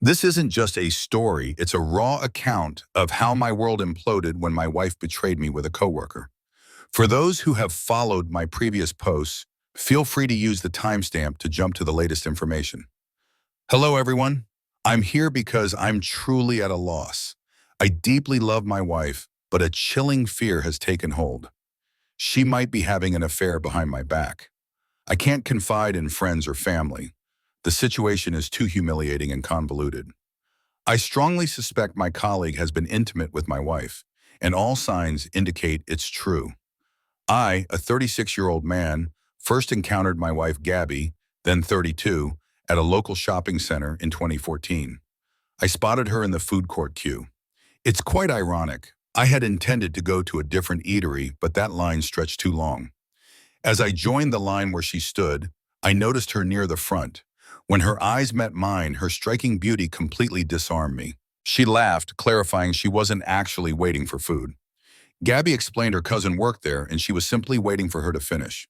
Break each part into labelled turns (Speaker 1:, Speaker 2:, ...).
Speaker 1: This isn't just a story, it's a raw account of how my world imploded when my wife betrayed me with a coworker. For those who have followed my previous posts, feel free to use the timestamp to jump to the latest information. Hello, everyone. I'm here because I'm truly at a loss. I deeply love my wife, but a chilling fear has taken hold. She might be having an affair behind my back. I can't confide in friends or family. The situation is too humiliating and convoluted. I strongly suspect my colleague has been intimate with my wife, and all signs indicate it's true. I, a 36-year-old man, first encountered my wife Gabby, then 32, at a local shopping center in 2014. I spotted her in the food court queue. It's quite ironic. I had intended to go to a different eatery, but that line stretched too long. As I joined the line where she stood, I noticed her near the front. When her eyes met mine, her striking beauty completely disarmed me. She laughed, clarifying she wasn't actually waiting for food. Gabby explained her cousin worked there and she was simply waiting for her to finish.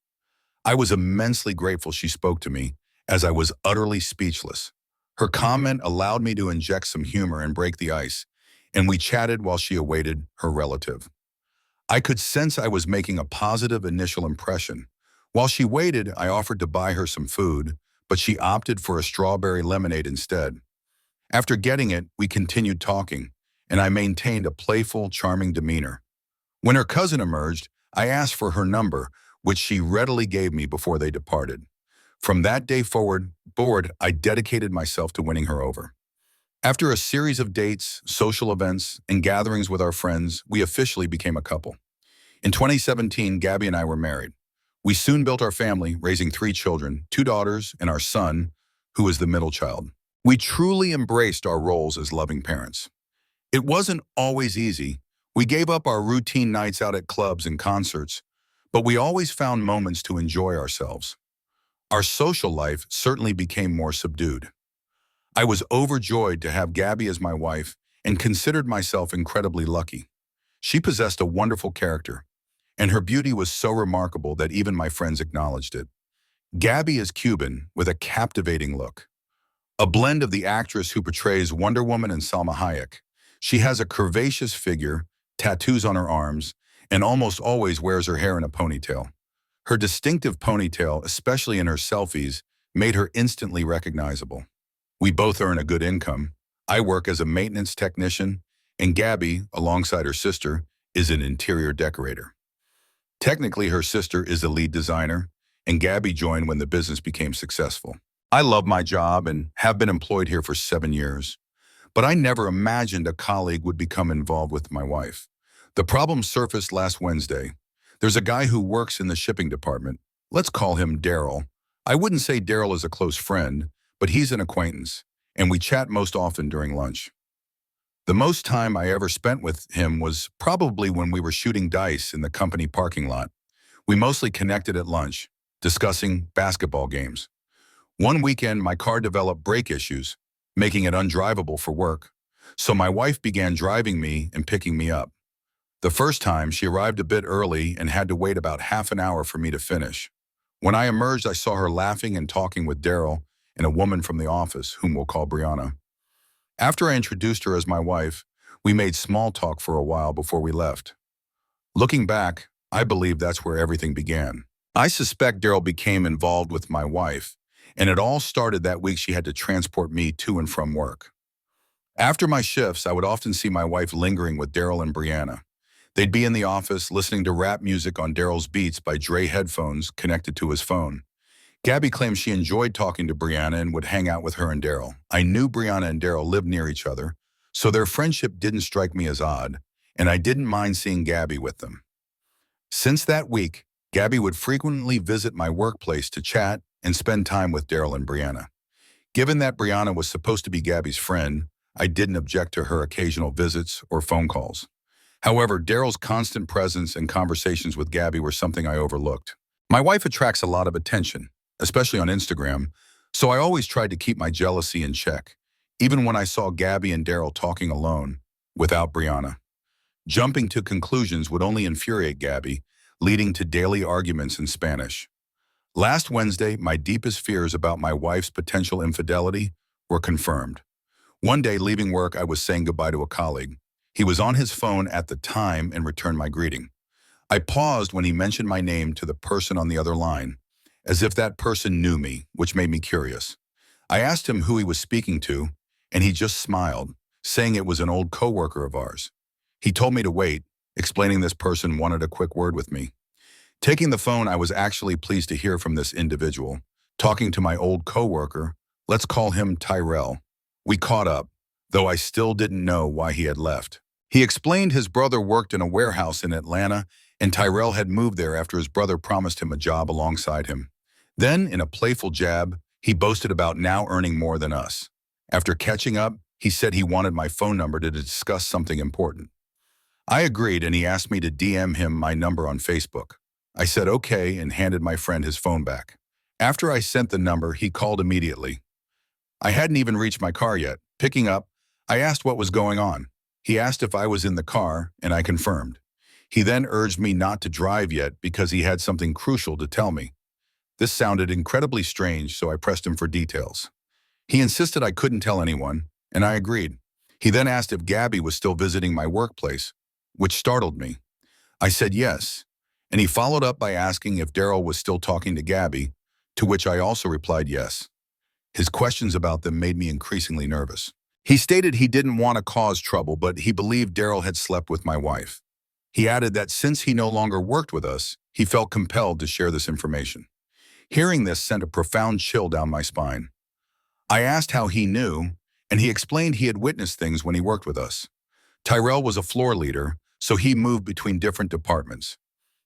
Speaker 1: I was immensely grateful she spoke to me, as I was utterly speechless. Her comment allowed me to inject some humor and break the ice, and we chatted while she awaited her relative. I could sense I was making a positive initial impression. While she waited, I offered to buy her some food, but she opted for a strawberry lemonade instead. After getting it, we continued talking, and I maintained a playful, charming demeanor. When her cousin emerged, I asked for her number, which she readily gave me before they departed. From that day forward, I dedicated myself to winning her over. After a series of dates, social events, and gatherings with our friends, we officially became a couple. In 2017, Gabby and I were married. We soon built our family, raising 3 children, 2 daughters, and our son, who is the middle child. We truly embraced our roles as loving parents. It wasn't always easy. We gave up our routine nights out at clubs and concerts, but we always found moments to enjoy ourselves. Our social life certainly became more subdued. I was overjoyed to have Gabby as my wife and considered myself incredibly lucky. She possessed a wonderful character, and her beauty was so remarkable that even my friends acknowledged it. Gabby is Cuban with a captivating look. A blend of the actress who portrays Wonder Woman and Salma Hayek. She has a curvaceous figure, tattoos on her arms, and almost always wears her hair in a ponytail. Her distinctive ponytail, especially in her selfies, made her instantly recognizable. We both earn a good income. I work as a maintenance technician, and Gabby, alongside her sister, is an interior decorator. Technically, her sister is the lead designer, and Gabby joined when the business became successful. I love my job and have been employed here for 7 years, but I never imagined a colleague would become involved with my wife. The problem surfaced last Wednesday. There's a guy who works in the shipping department. Let's call him Daryl. I wouldn't say Daryl is a close friend, but he's an acquaintance, and we chat most often during lunch. The most time I ever spent with him was probably when we were shooting dice in the company parking lot. We mostly connected at lunch, discussing basketball games. One weekend, my car developed brake issues, making it undrivable for work, so my wife began driving me and picking me up. The first time, she arrived a bit early and had to wait about half an hour for me to finish. When I emerged, I saw her laughing and talking with Daryl and a woman from the office, whom we'll call Brianna. After I introduced her as my wife, we made small talk for a while before we left. Looking back, I believe that's where everything began. I suspect Daryl became involved with my wife, and it all started that week she had to transport me to and from work. After my shifts, I would often see my wife lingering with Daryl and Brianna. They'd be in the office listening to rap music on Daryl's Beats by Dre headphones connected to his phone. Gabby claimed she enjoyed talking to Brianna and would hang out with her and Daryl. I knew Brianna and Daryl lived near each other, so their friendship didn't strike me as odd, and I didn't mind seeing Gabby with them. Since that week, Gabby would frequently visit my workplace to chat and spend time with Daryl and Brianna. Given that Brianna was supposed to be Gabby's friend, I didn't object to her occasional visits or phone calls. However, Daryl's constant presence and conversations with Gabby were something I overlooked. My wife attracts a lot of attention, especially on Instagram, so I always tried to keep my jealousy in check, even when I saw Gabby and Daryl talking alone, without Brianna. Jumping to conclusions would only infuriate Gabby, leading to daily arguments in Spanish. Last Wednesday, my deepest fears about my wife's potential infidelity were confirmed. One day, leaving work, I was saying goodbye to a colleague. He was on his phone at the time and returned my greeting. I paused when he mentioned my name to the person on the other line, as if that person knew me, which made me curious. I asked him who he was speaking to, and he just smiled, saying it was an old coworker of ours. He told me to wait, explaining this person wanted a quick word with me. Taking the phone, I was actually pleased to hear from this individual. Talking to my old coworker, let's call him Tyrell. We caught up, though I still didn't know why he had left. He explained his brother worked in a warehouse in Atlanta, and Tyrell had moved there after his brother promised him a job alongside him. Then, in a playful jab, he boasted about now earning more than us. After catching up, he said he wanted my phone number to discuss something important. I agreed, and he asked me to DM him my number on Facebook. I said okay and handed my friend his phone back. After I sent the number, he called immediately. I hadn't even reached my car yet. Picking up, I asked what was going on. He asked if I was in the car, and I confirmed. He then urged me not to drive yet because he had something crucial to tell me. This sounded incredibly strange, so I pressed him for details. He insisted I couldn't tell anyone, and I agreed. He then asked if Gabby was still visiting my workplace, which startled me. I said yes, and he followed up by asking if Daryl was still talking to Gabby, to which I also replied yes. His questions about them made me increasingly nervous. He stated he didn't want to cause trouble, but he believed Daryl had slept with my wife. He added that since he no longer worked with us, he felt compelled to share this information. Hearing this sent a profound chill down my spine. I asked how he knew, and he explained he had witnessed things when he worked with us. Tyrell was a floor leader, so he moved between different departments.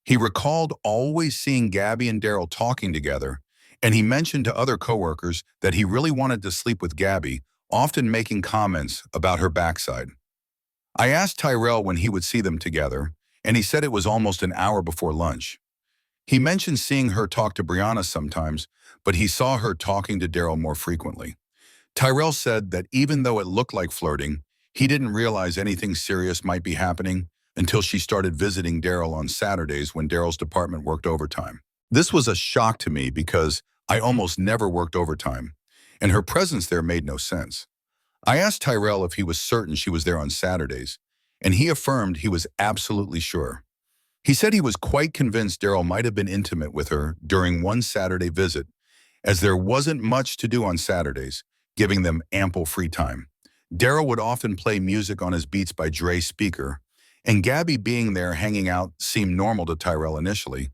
Speaker 1: He recalled always seeing Gabby and Daryl talking together, and he mentioned to other coworkers that he really wanted to sleep with Gabby, often making comments about her backside. I asked Tyrell when he would see them together, and he said it was almost an hour before lunch. He mentioned seeing her talk to Brianna sometimes, but he saw her talking to Daryl more frequently. Tyrell said that even though it looked like flirting, he didn't realize anything serious might be happening until she started visiting Daryl on Saturdays when Daryl's department worked overtime. This was a shock to me because I almost never worked overtime, and her presence there made no sense. I asked Tyrell if he was certain she was there on Saturdays, and he affirmed he was absolutely sure. He said he was quite convinced Daryl might have been intimate with her during one Saturday visit, as there wasn't much to do on Saturdays, giving them ample free time. Daryl would often play music on his Beats by Dre speaker, and Gabby being there hanging out seemed normal to Tyrell initially.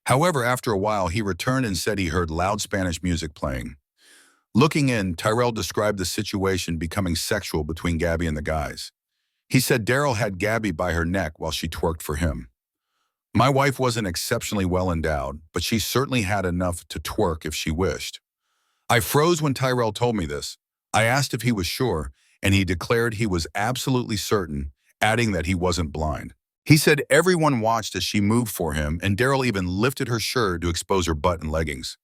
Speaker 1: However, after a while, he returned and said he heard loud Spanish music playing. Looking in, Tyrell described the situation becoming sexual between Gabby and the guys. He said Daryl had Gabby by her neck while she twerked for him. My wife wasn't exceptionally well endowed, but she certainly had enough to twerk if she wished. I froze when Tyrell told me this. I asked if he was sure, and he declared he was absolutely certain, adding that he wasn't blind. He said everyone watched as she moved for him, and Daryl even lifted her shirt to expose her butt and leggings.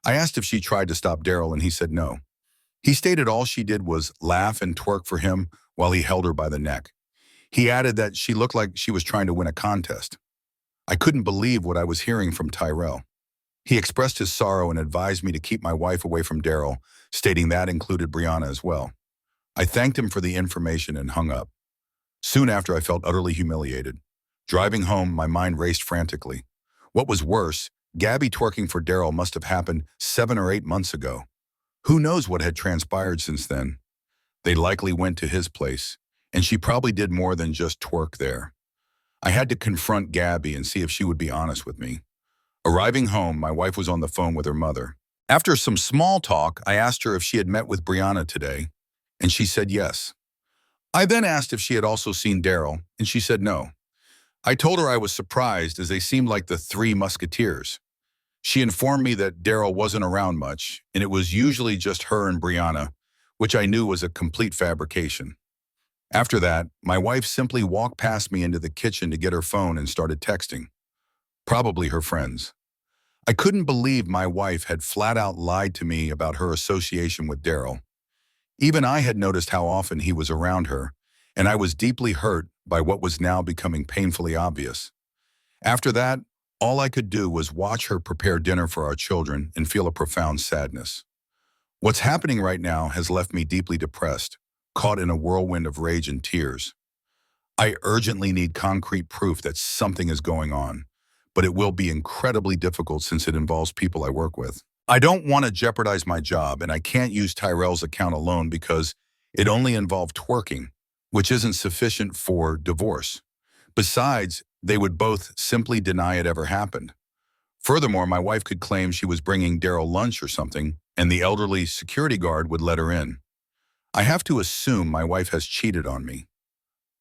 Speaker 1: I asked if she tried to stop Daryl, and he said no. He stated all she did was laugh and twerk for him while he held her by the neck. He added that she looked like she was trying to win a contest. I couldn't believe what I was hearing from Tyrell. He expressed his sorrow and advised me to keep my wife away from Daryl, stating that included Brianna as well. I thanked him for the information and hung up. Soon after, I felt utterly humiliated. Driving home, my mind raced frantically. What was worse, Gabby twerking for Daryl must have happened 7 or 8 months ago. Who knows what had transpired since then? They likely went to his place, and she probably did more than just twerk there. I had to confront Gabby and see if she would be honest with me. Arriving home, my wife was on the phone with her mother. After some small talk, I asked her if she had met with Brianna today, and she said yes. I then asked if she had also seen Daryl, and she said no. I told her I was surprised as they seemed like the three musketeers. She informed me that Daryl wasn't around much, and it was usually just her and Brianna, which I knew was a complete fabrication. After that, my wife simply walked past me into the kitchen to get her phone and started texting. Probably her friends. I couldn't believe my wife had flat out lied to me about her association with Daryl. Even I had noticed how often he was around her, and I was deeply hurt by what was now becoming painfully obvious. After that, all I could do was watch her prepare dinner for our children and feel a profound sadness. What's happening right now has left me deeply depressed, caught in a whirlwind of rage and tears. I urgently need concrete proof that something is going on, but it will be incredibly difficult since it involves people I work with. I don't want to jeopardize my job, and I can't use Tyrell's account alone because it only involved twerking, which isn't sufficient for divorce. Besides, they would both simply deny it ever happened. Furthermore, my wife could claim she was bringing Daryl lunch or something, and the elderly security guard would let her in. I have to assume my wife has cheated on me.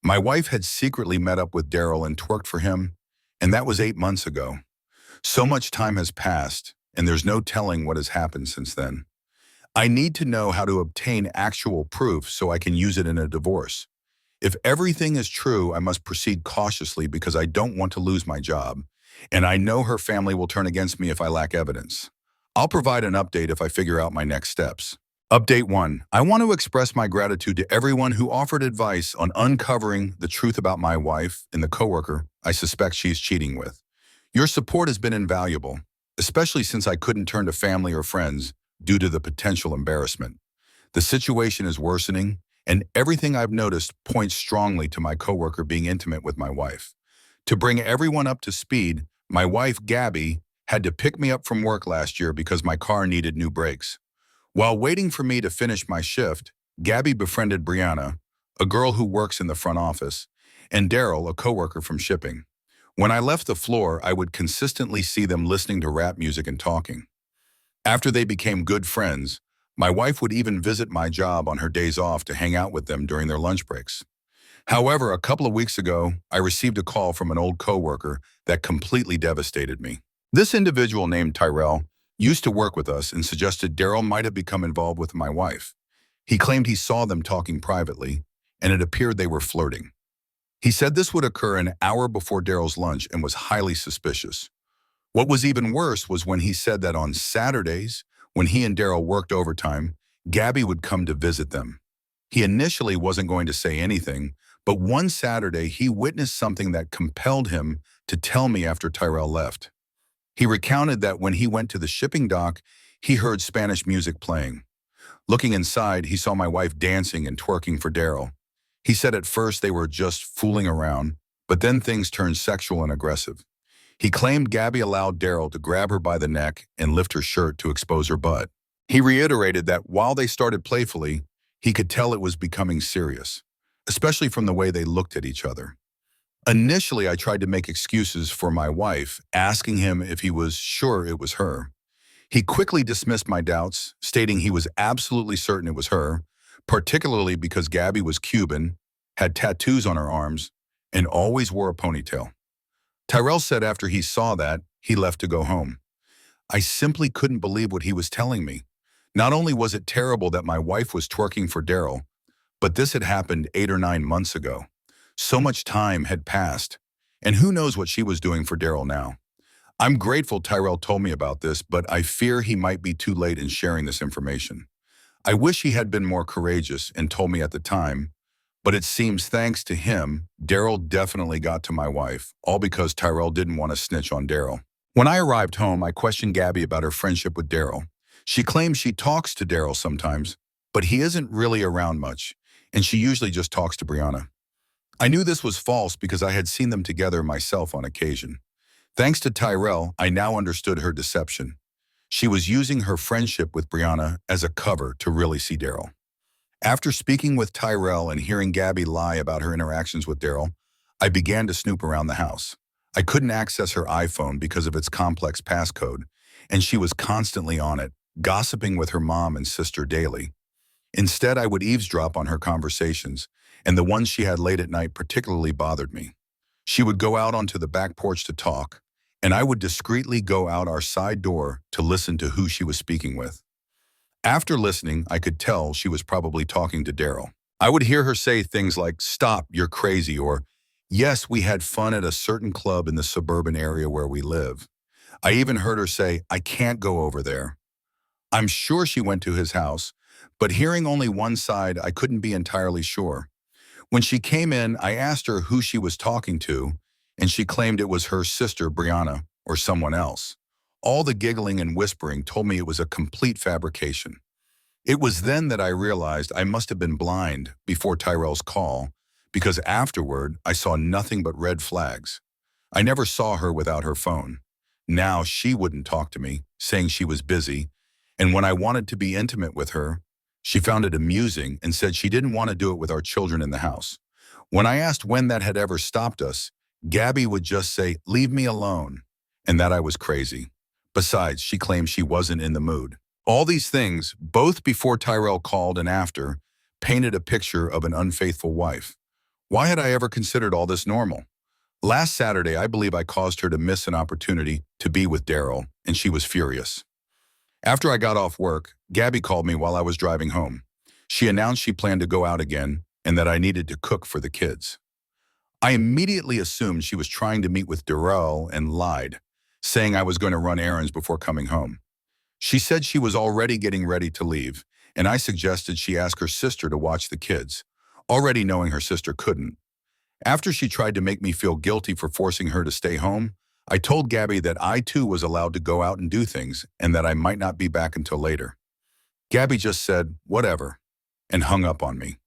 Speaker 1: My wife had secretly met up with Daryl and twerked for him, and that was 8 months ago. So much time has passed, and there's no telling what has happened since then. I need to know how to obtain actual proof so I can use it in a divorce. If everything is true, I must proceed cautiously because I don't want to lose my job, and I know her family will turn against me if I lack evidence. I'll provide an update if I figure out my next steps. Update 1. I want to express my gratitude to everyone who offered advice on uncovering the truth about my wife and the coworker I suspect she's cheating with. Your support has been invaluable, especially since I couldn't turn to family or friends due to the potential embarrassment. The situation is worsening, and everything I've noticed points strongly to my coworker being intimate with my wife. To bring everyone up to speed, my wife, Gabby, had to pick me up from work last year because my car needed new brakes. While waiting for me to finish my shift, Gabby befriended Brianna, a girl who works in the front office, and Daryl, a coworker from shipping. When I left the floor, I would consistently see them listening to rap music and talking. After they became good friends, my wife would even visit my job on her days off to hang out with them during their lunch breaks. However, a couple of weeks ago, I received a call from an old coworker that completely devastated me. This individual named Tyrell used to work with us and suggested Daryl might have become involved with my wife. He claimed he saw them talking privately, and it appeared they were flirting. He said this would occur an hour before Daryl's lunch and was highly suspicious. What was even worse was when he said that on Saturdays, when he and Daryl worked overtime, Gabby would come to visit them. He initially wasn't going to say anything, but one Saturday he witnessed something that compelled him to tell me after Tyrell left. He recounted that when he went to the shipping dock, he heard Spanish music playing. Looking inside, he saw my wife dancing and twerking for Daryl. He said at first they were just fooling around, but then things turned sexual and aggressive. He claimed Gabby allowed Daryl to grab her by the neck and lift her shirt to expose her butt. He reiterated that while they started playfully, he could tell it was becoming serious, especially from the way they looked at each other. Initially, I tried to make excuses for my wife, asking him if he was sure it was her. He quickly dismissed my doubts, stating he was absolutely certain it was her, particularly because Gabby was Cuban, had tattoos on her arms, and always wore a ponytail. Tyrell said after he saw that, he left to go home. I simply couldn't believe what he was telling me. Not only was it terrible that my wife was twerking for Daryl, but this had happened 8 or 9 months ago. So much time had passed, and who knows what she was doing for Daryl now. I'm grateful Tyrell told me about this, but I fear he might be too late in sharing this information. I wish he had been more courageous and told me at the time, but it seems thanks to him, Daryl definitely got to my wife, all because Tyrell didn't want to snitch on Daryl. When I arrived home, I questioned Gabby about her friendship with Daryl. She claims she talks to Daryl sometimes, but he isn't really around much, and she usually just talks to Brianna. I knew this was false because I had seen them together myself on occasion. Thanks to Tyrell, I now understood her deception. She was using her friendship with Brianna as a cover to really see Daryl. After speaking with Tyrell and hearing Gabby lie about her interactions with Daryl, I began to snoop around the house. I couldn't access her iPhone because of its complex passcode, and she was constantly on it, gossiping with her mom and sister daily. Instead, I would eavesdrop on her conversations, and the ones she had late at night particularly bothered me. She would go out onto the back porch to talk, and I would discreetly go out our side door to listen to who she was speaking with. After listening, I could tell she was probably talking to Daryl. I would hear her say things like, "Stop, you're crazy," or, "Yes, we had fun at a certain club in the suburban area where we live." I even heard her say, "I can't go over there." I'm sure she went to his house, but hearing only one side, I couldn't be entirely sure. When she came in, I asked her who she was talking to, and she claimed it was her sister, Brianna, or someone else. All the giggling and whispering told me it was a complete fabrication. It was then that I realized I must have been blind before Tyrell's call, because afterward I saw nothing but red flags. I never saw her without her phone. Now she wouldn't talk to me, saying she was busy, and when I wanted to be intimate with her, she found it amusing and said she didn't want to do it with our children in the house. When I asked when that had ever stopped us, Gabby would just say, "Leave me alone," and that I was crazy. Besides, she claimed she wasn't in the mood. All these things, both before Tyrell called and after, painted a picture of an unfaithful wife. Why had I ever considered all this normal? Last Saturday, I believe I caused her to miss an opportunity to be with Daryl, and she was furious. After I got off work, Gabby called me while I was driving home. She announced she planned to go out again and that I needed to cook for the kids. I immediately assumed she was trying to meet with Daryl and lied, saying I was going to run errands before coming home. She said she was already getting ready to leave, and I suggested she ask her sister to watch the kids, already knowing her sister couldn't. After she tried to make me feel guilty for forcing her to stay home, I told Gabby that I too was allowed to go out and do things and that I might not be back until later. Gabby just said, "Whatever," and hung up on me.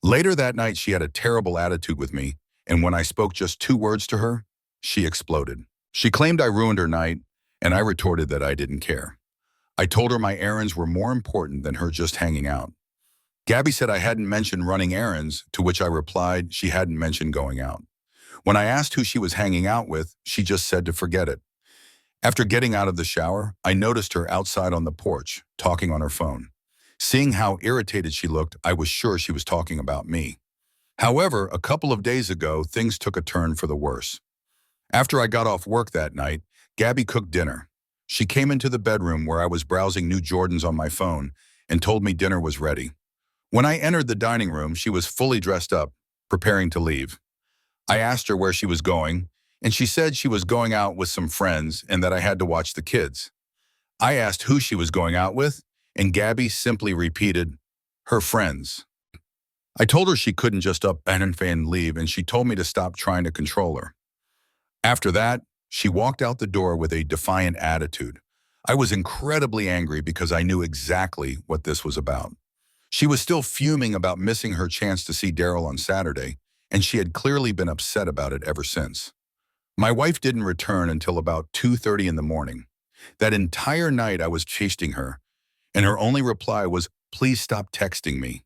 Speaker 1: Later that night, she had a terrible attitude with me, and when I spoke just 2 words to her, she exploded. She claimed I ruined her night, and I retorted that I didn't care. I told her my errands were more important than her just hanging out. Gabby said I hadn't mentioned running errands, to which I replied she hadn't mentioned going out. When I asked who she was hanging out with, she just said to forget it. After getting out of the shower, I noticed her outside on the porch, talking on her phone. Seeing how irritated she looked, I was sure she was talking about me. However, a couple of days ago, things took a turn for the worse. After I got off work that night, Gabby cooked dinner. She came into the bedroom where I was browsing new Jordans on my phone and told me dinner was ready. When I entered the dining room, she was fully dressed up, preparing to leave. I asked her where she was going, and she said she was going out with some friends and that I had to watch the kids. I asked who she was going out with, and Gabby simply repeated, "Her friends." I told her she couldn't just up and leave, and she told me to stop trying to control her. After that, she walked out the door with a defiant attitude. I was incredibly angry because I knew exactly what this was about. She was still fuming about missing her chance to see Daryl on Saturday, and she had clearly been upset about it ever since. My wife didn't return until about 2:30 in the morning. That entire night I was chasing her, and her only reply was, "Please stop texting me."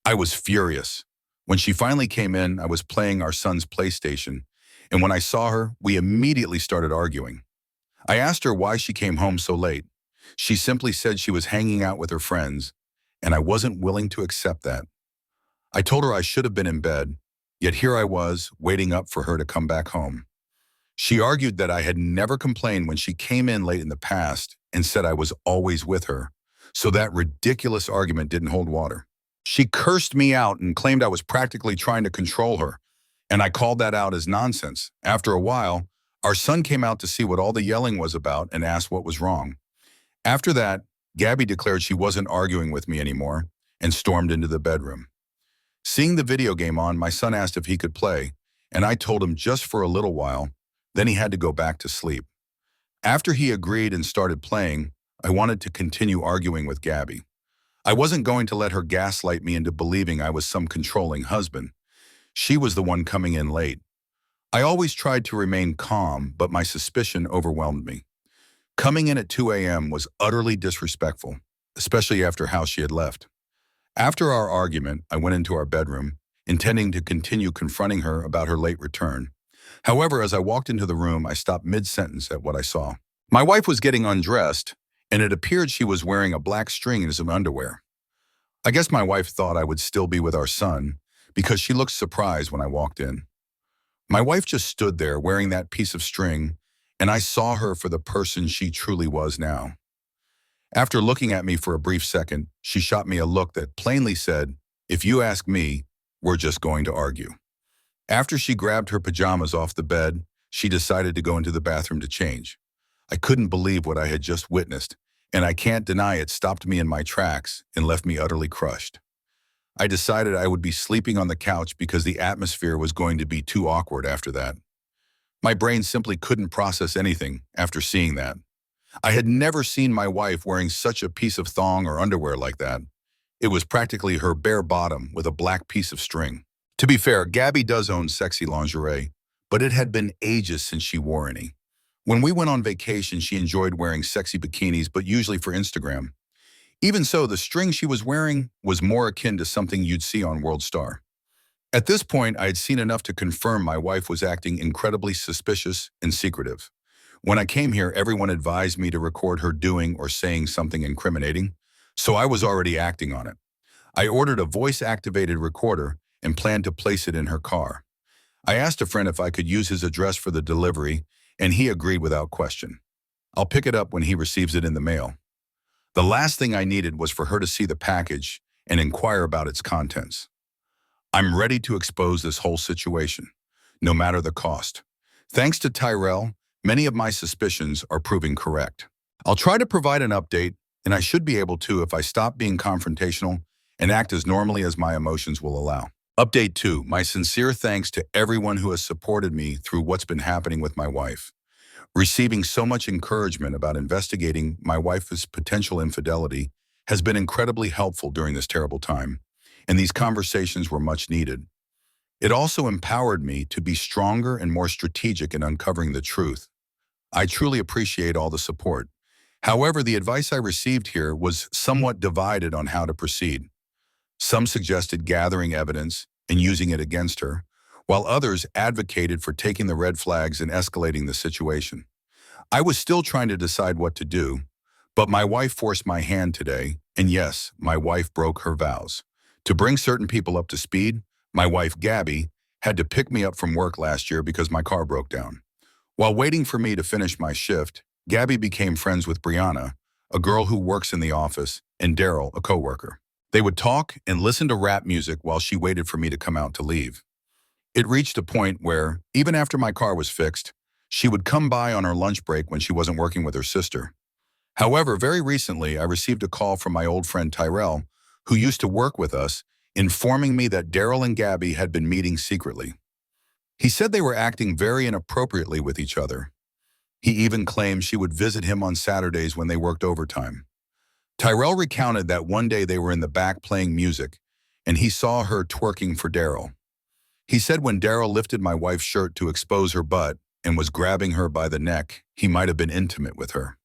Speaker 1: I was furious. When she finally came in, I was playing our son's PlayStation, and when I saw her, we immediately started arguing. I asked her why she came home so late. She simply said she was hanging out with her friends, and I wasn't willing to accept that. I told her I should have been in bed, yet here I was, waiting up for her to come back home. She argued that I had never complained when she came in late in the past and said I was always with her, so that ridiculous argument didn't hold water. She cursed me out and claimed I was practically trying to control her, and I called that out as nonsense. After a while, our son came out to see what all the yelling was about and asked what was wrong. After that, Gabby declared she wasn't arguing with me anymore and stormed into the bedroom. Seeing the video game on, my son asked if he could play, and I told him just for a little while, then he had to go back to sleep. After he agreed and started playing, I wanted to continue arguing with Gabby. I wasn't going to let her gaslight me into believing I was some controlling husband. She was the one coming in late. I always tried to remain calm, but my suspicion overwhelmed me. Coming in at 2 a.m. was utterly disrespectful, especially after how she had left. After our argument, I went into our bedroom, intending to continue confronting her about her late return. However, as I walked into the room, I stopped mid-sentence at what I saw. My wife was getting undressed, and it appeared she was wearing a black string and some underwear. I guess my wife thought I would still be with our son, because she looked surprised when I walked in. My wife just stood there wearing that piece of string, and I saw her for the person she truly was now. After looking at me for a brief second, she shot me a look that plainly said, "If you ask me, we're just going to argue." After she grabbed her pajamas off the bed, she decided to go into the bathroom to change. I couldn't believe what I had just witnessed, and I can't deny it stopped me in my tracks and left me utterly crushed. I decided I would be sleeping on the couch because the atmosphere was going to be too awkward after that. My brain simply couldn't process anything after seeing that. I had never seen my wife wearing such a piece of thong or underwear like that. It was practically her bare bottom with a black piece of string. To be fair, Gabby does own sexy lingerie, but it had been ages since she wore any. When we went on vacation, she enjoyed wearing sexy bikinis, but usually for Instagram. Even so, the string she was wearing was more akin to something you'd see on World Star. At this point, I had seen enough to confirm my wife was acting incredibly suspicious and secretive. When I came here, everyone advised me to record her doing or saying something incriminating, so I was already acting on it. I ordered a voice-activated recorder and planned to place it in her car. I asked a friend if I could use his address for the delivery, and he agreed without question. I'll pick it up when he receives it in the mail. The last thing I needed was for her to see the package and inquire about its contents. I'm ready to expose this whole situation, no matter the cost. Thanks to Tyrell, many of my suspicions are proving correct. I'll try to provide an update, and I should be able to if I stop being confrontational and act as normally as my emotions will allow. Update 2. My sincere thanks to everyone who has supported me through what's been happening with my wife. Receiving so much encouragement about investigating my wife's potential infidelity has been incredibly helpful during this terrible time, and these conversations were much needed. It also empowered me to be stronger and more strategic in uncovering the truth. I truly appreciate all the support. However, the advice I received here was somewhat divided on how to proceed. Some suggested gathering evidence and using it against her, while others advocated for taking the red flags and escalating the situation. I was still trying to decide what to do, but my wife forced my hand today, and yes, my wife broke her vows. To bring certain people up to speed, my wife, Gabby, had to pick me up from work last year because my car broke down. While waiting for me to finish my shift, Gabby became friends with Brianna, a girl who works in the office, and Daryl, a coworker. They would talk and listen to rap music while she waited for me to come out to leave. It reached a point where, even after my car was fixed, she would come by on her lunch break when she wasn't working with her sister. However, very recently, I received a call from my old friend Tyrell, who used to work with us, informing me that Daryl and Gabby had been meeting secretly. He said they were acting very inappropriately with each other. He even claimed she would visit him on Saturdays when they worked overtime. Tyrell recounted that one day they were in the back playing music, and he saw her twerking for Daryl. He said when Daryl lifted my wife's shirt to expose her butt and was grabbing her by the neck, he might have been intimate with her.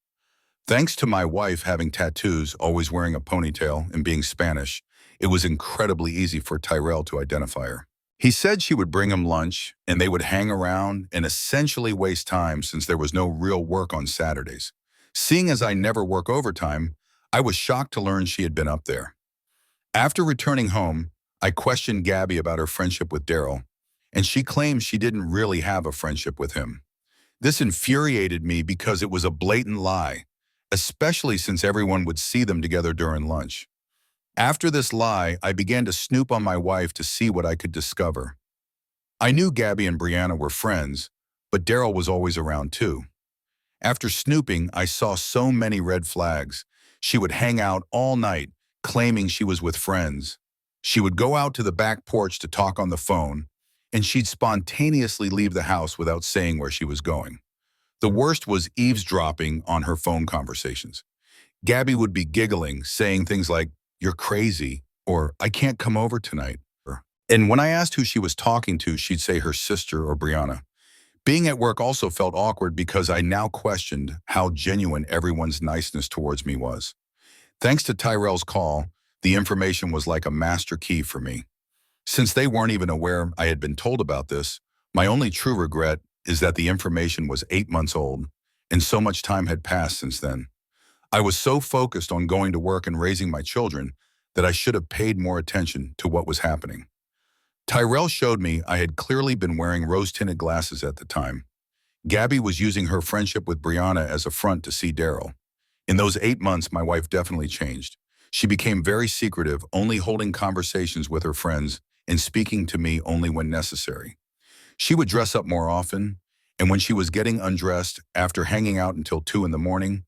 Speaker 1: Thanks to my wife having tattoos, always wearing a ponytail, and being Spanish, it was incredibly easy for Tyrell to identify her. He said she would bring him lunch, and they would hang around and essentially waste time since there was no real work on Saturdays. Seeing as I never work overtime, I was shocked to learn she had been up there. After returning home, I questioned Gabby about her friendship with Daryl, and she claimed she didn't really have a friendship with him. This infuriated me because it was a blatant lie, especially since everyone would see them together during lunch. After this lie, I began to snoop on my wife to see what I could discover. I knew Gabby and Brianna were friends, but Daryl was always around too. After snooping, I saw so many red flags. She would hang out all night, claiming she was with friends. She would go out to the back porch to talk on the phone, and she'd spontaneously leave the house without saying where she was going. The worst was eavesdropping on her phone conversations. Gabby would be giggling, saying things like, "You're crazy," or "I can't come over tonight." And when I asked who she was talking to, she'd say her sister or Brianna. Being at work also felt awkward because I now questioned how genuine everyone's niceness towards me was. Thanks to Tyrell's call, the information was like a master key for me. Since they weren't even aware I had been told about this, my only true regret is that the information was 8 months old, and so much time had passed since then. I was so focused on going to work and raising my children that I should have paid more attention to what was happening. Tyrell showed me I had clearly been wearing rose-tinted glasses at the time. Gabby was using her friendship with Brianna as a front to see Daryl. In those 8 months, my wife definitely changed. She became very secretive, only holding conversations with her friends and speaking to me only when necessary. She would dress up more often, and when she was getting undressed after hanging out until 2 in the morning,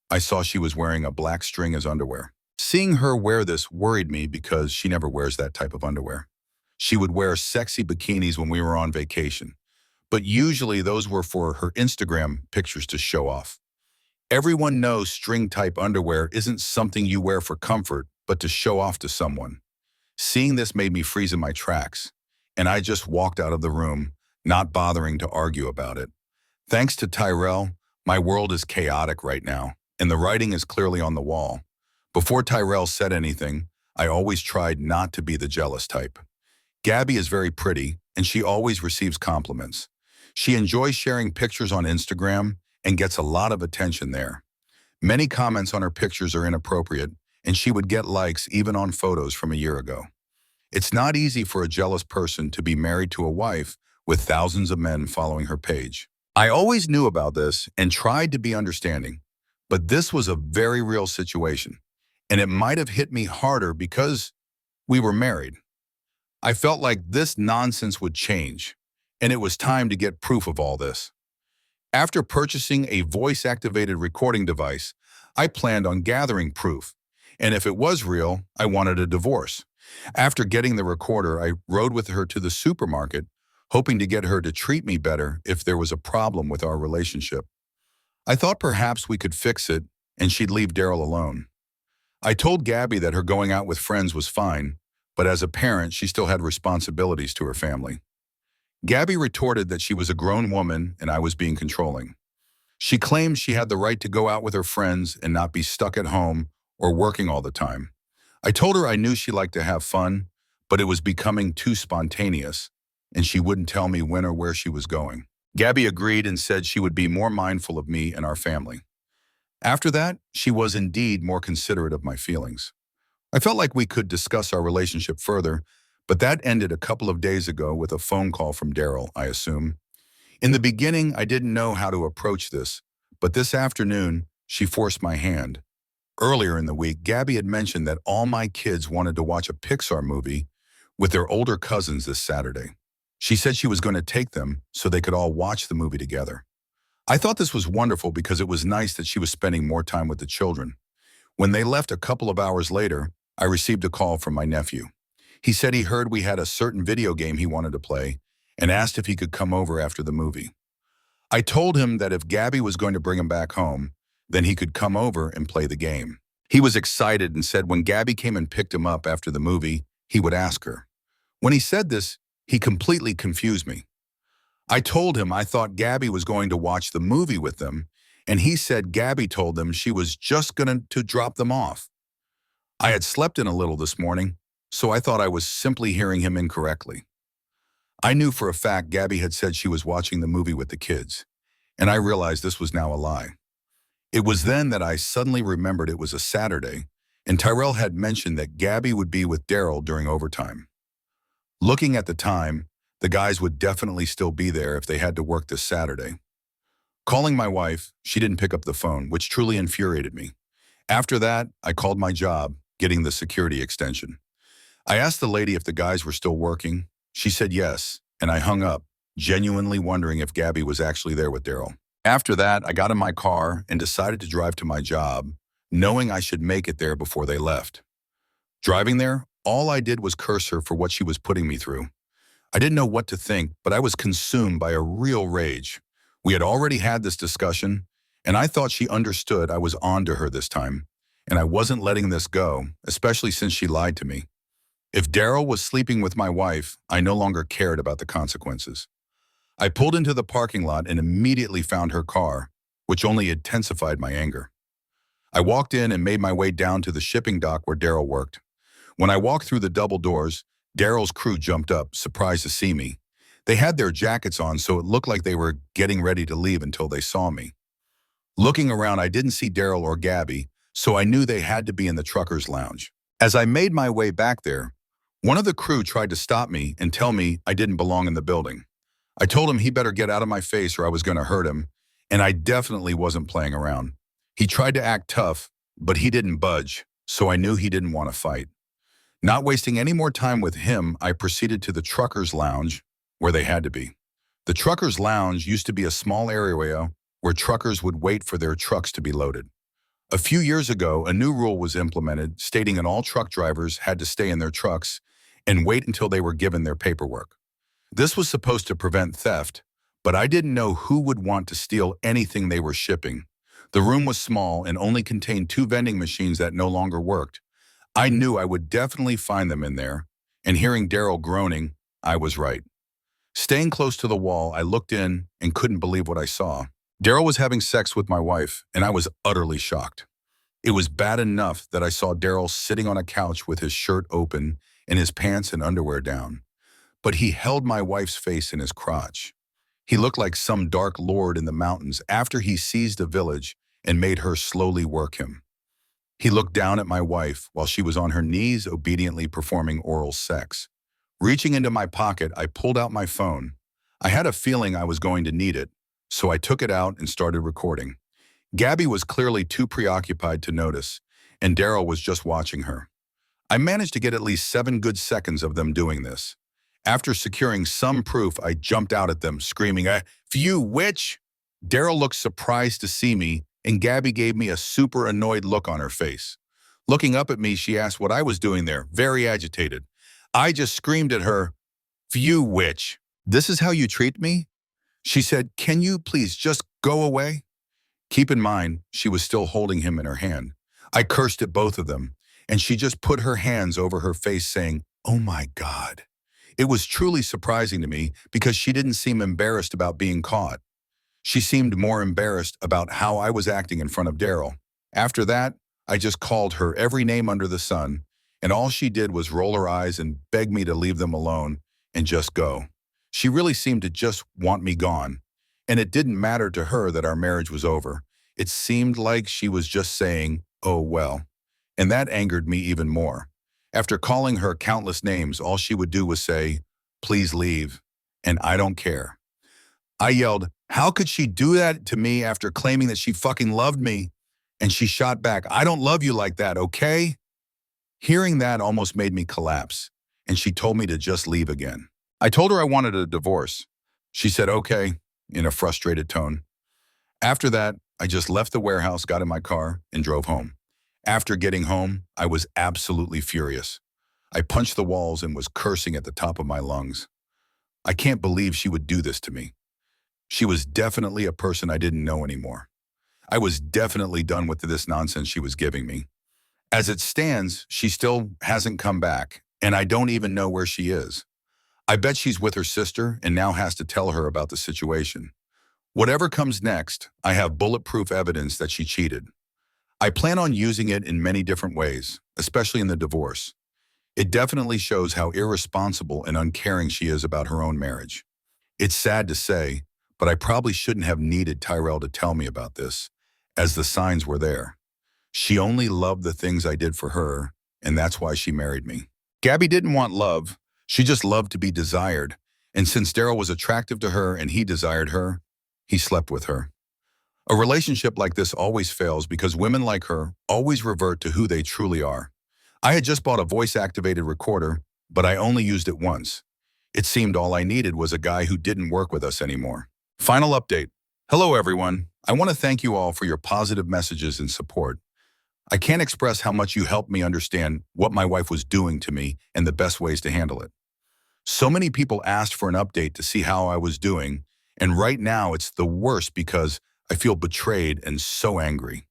Speaker 1: I saw she was wearing a black string as underwear. Seeing her wear this worried me because she never wears that type of underwear. She would wear sexy bikinis when we were on vacation, but usually those were for her Instagram pictures to show off. Everyone knows string-type underwear isn't something you wear for comfort, but to show off to someone. Seeing this made me freeze in my tracks, and I just walked out of the room, not bothering to argue about it. Thanks to Tyrell, my world is chaotic right now, and the writing is clearly on the wall. Before Tyrell said anything, I always tried not to be the jealous type. Gabby is very pretty, and she always receives compliments. She enjoys sharing pictures on Instagram and gets a lot of attention there. Many comments on her pictures are inappropriate, and she would get likes even on photos from a year ago. It's not easy for a jealous person to be married to a wife with thousands of men following her page. I always knew about this and tried to be understanding, but this was a very real situation, and it might have hit me harder because we were married. I felt like this nonsense would change, and it was time to get proof of all this. After purchasing a voice-activated recording device, I planned on gathering proof, and if it was real, I wanted a divorce. After getting the recorder, I rode with her to the supermarket, hoping to get her to treat me better if there was a problem with our relationship. I thought perhaps we could fix it, and she'd leave Daryl alone. I told Gabby that her going out with friends was fine, but as a parent, she still had responsibilities to her family. Gabby retorted that she was a grown woman and I was being controlling. She claimed she had the right to go out with her friends and not be stuck at home or working all the time. I told her I knew she liked to have fun, but it was becoming too spontaneous, and she wouldn't tell me when or where she was going. Gabby agreed and said she would be more mindful of me and our family. After that, she was indeed more considerate of my feelings. I felt like we could discuss our relationship further, but that ended a couple of days ago with a phone call from Daryl, I assume. In the beginning, I didn't know how to approach this, but this afternoon, she forced my hand. Earlier in the week, Gabby had mentioned that all my kids wanted to watch a Pixar movie with their older cousins this Saturday. She said she was going to take them so they could all watch the movie together. I thought this was wonderful because it was nice that she was spending more time with the children. When they left a couple of hours later, I received a call from my nephew. He said he heard we had a certain video game he wanted to play and asked if he could come over after the movie. I told him that if Gabby was going to bring him back home, then he could come over and play the game. He was excited and said when Gabby came and picked him up after the movie, he would ask her. When he said this, he completely confused me. I told him I thought Gabby was going to watch the movie with them, and he said Gabby told them she was just going to drop them off. I had slept in a little this morning, so I thought I was simply hearing him incorrectly. I knew for a fact Gabby had said she was watching the movie with the kids, and I realized this was now a lie. It was then that I suddenly remembered it was a Saturday, and Tyrell had mentioned that Gabby would be with Daryl during overtime. Looking at the time, the guys would definitely still be there if they had to work this Saturday. Calling my wife, she didn't pick up the phone, which truly infuriated me. After that, I called my job, getting the security extension. I asked the lady if the guys were still working. She said yes, and I hung up, genuinely wondering if Gabby was actually there with Daryl. After that, I got in my car and decided to drive to my job, knowing I should make it there before they left. Driving there, all I did was curse her for what she was putting me through. I didn't know what to think, but I was consumed by a real rage. We had already had this discussion, and I thought she understood I was on to her this time, and I wasn't letting this go, especially since she lied to me. If Daryl was sleeping with my wife, I no longer cared about the consequences. I pulled into the parking lot and immediately found her car, which only intensified my anger. I walked in and made my way down to the shipping dock where Daryl worked. When I walked through the double doors, Daryl's crew jumped up, surprised to see me. They had their jackets on, so it looked like they were getting ready to leave until they saw me. Looking around, I didn't see Daryl or Gabby, so I knew they had to be in the trucker's lounge. As I made my way back there, one of the crew tried to stop me and tell me I didn't belong in the building. I told him he better get out of my face or I was going to hurt him, and I definitely wasn't playing around. He tried to act tough, but he didn't budge, so I knew he didn't want to fight. Not wasting any more time with him, I proceeded to the trucker's lounge, where they had to be. The trucker's lounge used to be a small area where truckers would wait for their trucks to be loaded. A few years ago, a new rule was implemented stating that all truck drivers had to stay in their trucks and wait until they were given their paperwork. This was supposed to prevent theft, but I didn't know who would want to steal anything they were shipping, The room was small and only contained two vending machines that no longer worked. I knew I would definitely find them in there, and hearing Daryl groaning, I was right. Staying close to the wall, I looked in and couldn't believe what I saw. Daryl was having sex with my wife, and I was utterly shocked. It was bad enough that I saw Daryl sitting on a couch with his shirt open and his pants and underwear down. But he held my wife's face in his crotch. He looked like some dark lord in the mountains after he seized a village and made her slowly work him. He looked down at my wife while she was on her knees obediently performing oral sex. Reaching into my pocket, I pulled out my phone. I had a feeling I was going to need it, so I took it out and started recording. Gabby was clearly too preoccupied to notice, and Daryl was just watching her. I managed to get at least 7 good seconds of them doing this. After securing some proof, I jumped out at them, screaming, "You witch!" Daryl looked surprised to see me, and Gabby gave me a super annoyed look on her face. Looking up at me, she asked what I was doing there, very agitated. I just screamed at her, "You witch! This is how you treat me?" She said, "Can you please just go away?" Keep in mind, she was still holding him in her hand. I cursed at both of them, and she just put her hands over her face saying, "Oh my God." It was truly surprising to me because she didn't seem embarrassed about being caught. She seemed more embarrassed about how I was acting in front of Daryl. After that, I just called her every name under the sun, and all she did was roll her eyes and beg me to leave them alone and just go. She really seemed to just want me gone, and it didn't matter to her that our marriage was over. It seemed like she was just saying, "Oh well," and that angered me even more. After calling her countless names, all she would do was say, "Please leave," and I don't care. I yelled, "How could she do that to me after claiming that she fucking loved me?" And she shot back, "I don't love you like that, okay?" Hearing that almost made me collapse, and she told me to just leave again. I told her I wanted a divorce. She said, "Okay," in a frustrated tone. After that, I just left the warehouse, got in my car, and drove home. After getting home, I was absolutely furious. I punched the walls and was cursing at the top of my lungs. I can't believe she would do this to me. She was definitely a person I didn't know anymore. I was definitely done with this nonsense she was giving me. As it stands, she still hasn't come back, and I don't even know where she is. I bet she's with her sister and now has to tell her about the situation. Whatever comes next, I have bulletproof evidence that she cheated. I plan on using it in many different ways, especially in the divorce. It definitely shows how irresponsible and uncaring she is about her own marriage. It's sad to say, but I probably shouldn't have needed Tyrell to tell me about this, as the signs were there. She only loved the things I did for her, and that's why she married me. Gabby didn't want love, she just loved to be desired, and since Daryl was attractive to her and he desired her, he slept with her. A relationship like this always fails because women like her always revert to who they truly are. I had just bought a voice-activated recorder, but I only used it once. It seemed all I needed was a guy who didn't work with us anymore. Final update. Hello, everyone. I want to thank you all for your positive messages and support. I can't express how much you helped me understand what my wife was doing to me and the best ways to handle it. So many people asked for an update to see how I was doing, and right now it's the worst because I feel betrayed and so angry.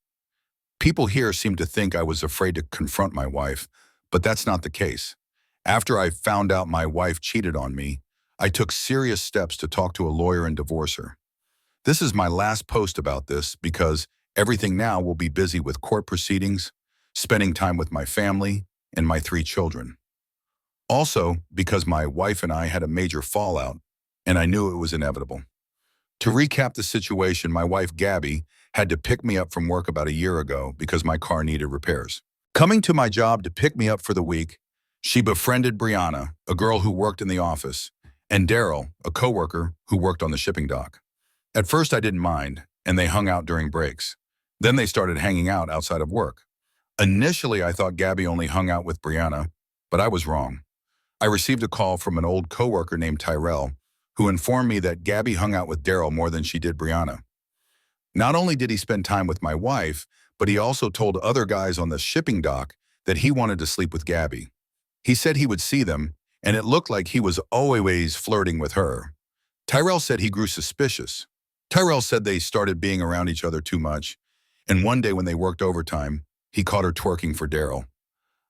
Speaker 1: People here seem to think I was afraid to confront my wife, but that's not the case. After I found out my wife cheated on me, I took serious steps to talk to a lawyer and divorce her. This is my last post about this because everything now will be busy with court proceedings, spending time with my family, and my 3 children. Also, because my wife and I had a major fallout, and I knew it was inevitable. To recap the situation, my wife, Gabby, had to pick me up from work about a year ago because my car needed repairs. Coming to my job to pick me up for the week, she befriended Brianna, a girl who worked in the office, and Daryl, a coworker who worked on the shipping dock. At first, I didn't mind, and they hung out during breaks. Then they started hanging out outside of work. Initially, I thought Gabby only hung out with Brianna, but I was wrong. I received a call from an old coworker named Tyrell, who informed me that Gabby hung out with Daryl more than she did Brianna. Not only did he spend time with my wife, but he also told other guys on the shipping dock that he wanted to sleep with Gabby. He said he would see them, and it looked like he was always flirting with her. Tyrell said he grew suspicious. Tyrell said they started being around each other too much, And one day when they worked overtime, he caught her twerking for Daryl.